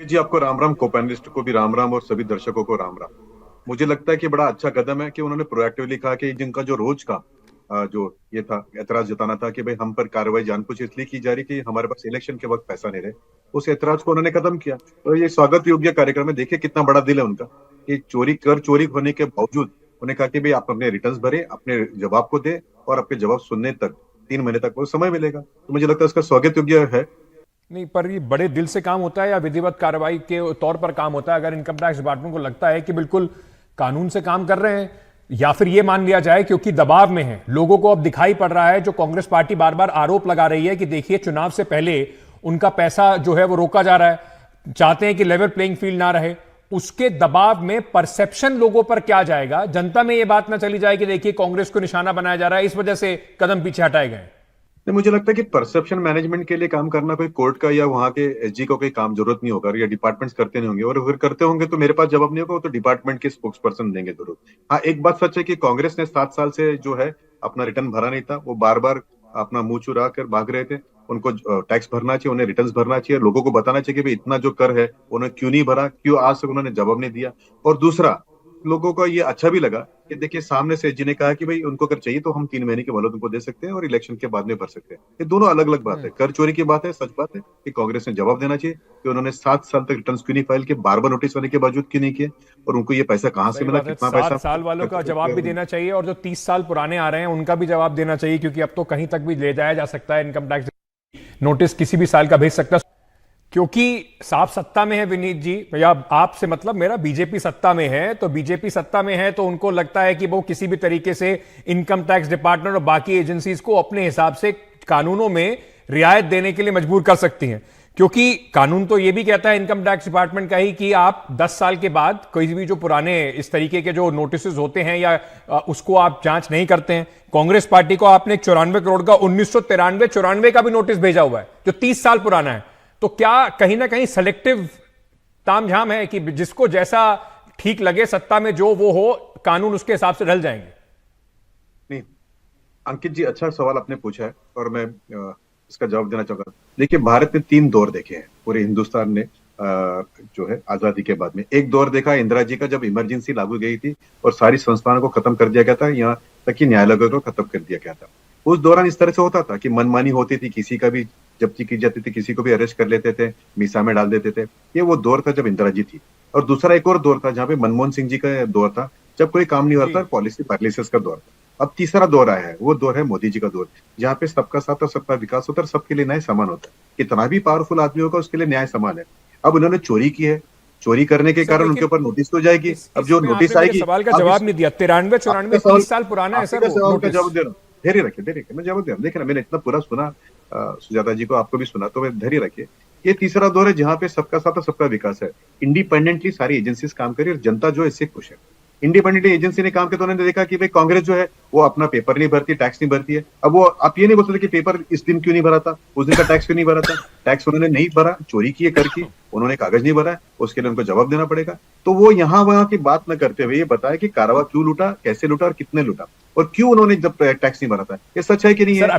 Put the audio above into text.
जी आपको राम राम, को पैनलिस्ट को भी राम राम और सभी दर्शकों को राम राम। मुझे लगता है कि बड़ा अच्छा कदम है कि उन्होंने प्रोएक्टिवली कहा कि जिनका जो रोज का जो ये था एतराज जताना था कि भाई हम पर कार्रवाई जानबूझ इसलिए की जा रही कि हमारे पास इलेक्शन के वक्त पैसा नहीं रहे। उस एतराज को उन्होंने खत्म किया। तो ये स्वागत योग्य कार्यक्रम है। देखिए कितना बड़ा दिल है उनका कि चोरी होने के बावजूद उन्हें कहा कि भाई आप अपने रिटर्न्स भरे, अपने जवाब को दे और आपके जवाब सुनने तक 3 महीने तक वो समय मिलेगा। तो मुझे लगता है उसका स्वागत योग्य है। नहीं, पर ये बड़े दिल से काम होता है या विधिवत कार्रवाई के तौर पर काम होता है? अगर इनकम टैक्स डिपार्टमेंट को लगता है कि बिल्कुल कानून से काम कर रहे हैं, या फिर ये मान लिया जाए क्योंकि दबाव में है, लोगों को अब दिखाई पड़ रहा है, जो कांग्रेस पार्टी बार बार आरोप लगा रही है कि देखिए चुनाव से पहले उनका पैसा जो है वो रोका जा रहा है, चाहते हैं कि लेवल प्लेइंग फील्ड ना रहे, उसके दबाव में परसेप्शन लोगों पर क्या जाएगा, जनता में यह बात ना चली जाए कि देखिए कांग्रेस को निशाना बनाया जा रहा है, इस वजह से कदम पीछे हटाए गए? नहीं, मुझे लगता है कि परसेप्शन मैनेजमेंट के लिए काम करना कोई कोर्ट का या वहां के एसजी को कोई काम जरूरत नहीं होगा, या डिपार्टमेंट्स करते नहीं होंगे, और अगर करते होंगे तो मेरे पास जवाब नहीं होगा, वो तो डिपार्टमेंट के स्पोक्स पर्सन देंगे जरूर। हाँ, एक बात सच है कि कांग्रेस ने 7 साल से जो है अपना रिटर्न भरा नहीं था। वो बार बार अपना मुंह चुरा कर भाग रहे थे। उनको टैक्स भरना चाहिए, उन्हें रिटर्न भरना चाहिए, लोगों को बताना चाहिए कि भाई इतना जो कर है उन्हें क्यों नहीं भरा, क्यों आज तक उन्होंने जवाब नहीं दिया। और दूसरा, लोगों को ये अच्छा भी लगा कि देखिए सामने से जी ने कहा कि भाई उनको अगर चाहिए तो हम 3 महीने के मोहलत उनको दे सकते हैं और इलेक्शन के बाद में भर सकते हैं। ये दोनों अलग अलग बात है। कर चोरी की बात है, सच बात है कि कांग्रेस ने जवाब देना चाहिए कि उन्होंने 7 साल तक रिटर्न क्यों नहीं फाइल किए, बार बार नोटिस होने के बावजूद क्यों नहीं किए, और उनको ये पैसा कहाँ से सही मिला, बात है, कितना पैसा 7 साल वालों का जवाब भी देना चाहिए और जो 30 साल पुराने आ रहे हैं उनका भी जवाब देना चाहिए, क्योंकि अब तो कहीं तक भी ले जाया जा सकता है, इनकम टैक्स नोटिस किसी भी साल का भेज सकता है। क्योंकि साफ सत्ता में है विनीत जी, या आपसे मतलब मेरा बीजेपी सत्ता में है, तो बीजेपी सत्ता में है तो उनको लगता है कि वो किसी भी तरीके से इनकम टैक्स डिपार्टमेंट और बाकी एजेंसीज को अपने हिसाब से कानूनों में रियायत देने के लिए मजबूर कर सकती हैं। क्योंकि कानून तो यह भी कहता है इनकम टैक्स डिपार्टमेंट का ही कि आप 10 साल के बाद कोई भी जो पुराने इस तरीके के जो नोटिस होते हैं या उसको आप जांच नहीं करते हैं। कांग्रेस पार्टी को आपने 94 करोड़ का 1993-94 का भी नोटिस भेजा हुआ है जो 30 साल पुराना है। तो क्या कहीं ना कहीं सेलेक्टिव तामझाम है कि जिसको जैसा ठीक लगे सत्ता में जो वो हो, कानून उसके हिसाब से ढल जाएंगे? नहीं, अंकित जी अच्छा सवाल आपने पूछा है और मैं इसका जवाब देना चाहूंगा। देखिए भारत ने 3 दौर देखे हैं, पूरे हिंदुस्तान ने जो है आजादी के बाद में। एक दौर देखा इंदिरा जी का, जब इमरजेंसी लागू गई थी और सारी संस्थानों को खत्म कर दिया गया था, यहाँ तक कि न्यायालयों को खत्म कर दिया गया था। उस दौरान इस तरह से होता था कि मनमानी होती थी, किसी का भी जब्ती की जाती थी, किसी को भी अरेस्ट कर लेते थे, मीसा में डाल देते थे। ये वो दौर था जब इंदिरा जी थी। और दूसरा एक और दौर था जहाँ पे मनमोहन सिंह जी का दौर था, जब कोई काम नहीं जी। होता, पॉलिसी पैरालिसिस का दौर था। अब तीसरा दौर आया है, वो दौर है मोदी जी का दौर, जहाँ पे सबका साथ और सबका विकास होता है और सबके लिए न्याय समान होता है। कितना भी पावरफुल आदमी होगा उसके लिए न्याय समान है। अब उन्होंने चोरी की है, चोरी करने के सर कारण उनके लेकिन ऊपर नोटिस तो जाएगी। अब जो इसमें नोटिस आपने मेरे आएगी, सवाल का अब जवाब इस नहीं दिया। 93 आपका 94 सवाल 30 साल पुराना है सर आपका वो सवाल का नोटिस। जवाब दे रहा हूँ। धैर्य रखिए, धैर्य रखिए, मैं जवाब दे रहा हूँ। देखिए ना, मैंने इतना पूरा सुना सुजाता जी को, आपको भी सुना, तो मैं धैर्य रखिए। ये तीसरा दौर है जहाँ पे सबका साथ और सबका विकास है। इंडिपेंडेंटली सारी एजेंसीज काम करी और जनता जो है इससे खुश है। इंडिपेंडेंटली एजेंसी ने काम किया तो उन्होंने देखा कि भाई कांग्रेस जो है वो अपना पेपर नहीं भरती, टैक्स नहीं भरती है। अब वो आप ये नहीं बोल सकते कि पेपर इस दिन क्यों नहीं भरा था, उस दिन का टैक्स क्यों नहीं भरा था। टैक्स उन्होंने नहीं भरा, चोरी की है, कर की, उन्होंने कागज नहीं भरा है, उसके लिए उनको जवाब देना पड़ेगा। तो वो यहाँ वहां की बात न करते हुए ये बताया कि कारवा क्यों लूटा, कैसे लूटा और कितने लूटा, और क्यों उन्होंने जब टैक्स नहीं भरा था। ये सच है कि नहीं सर है?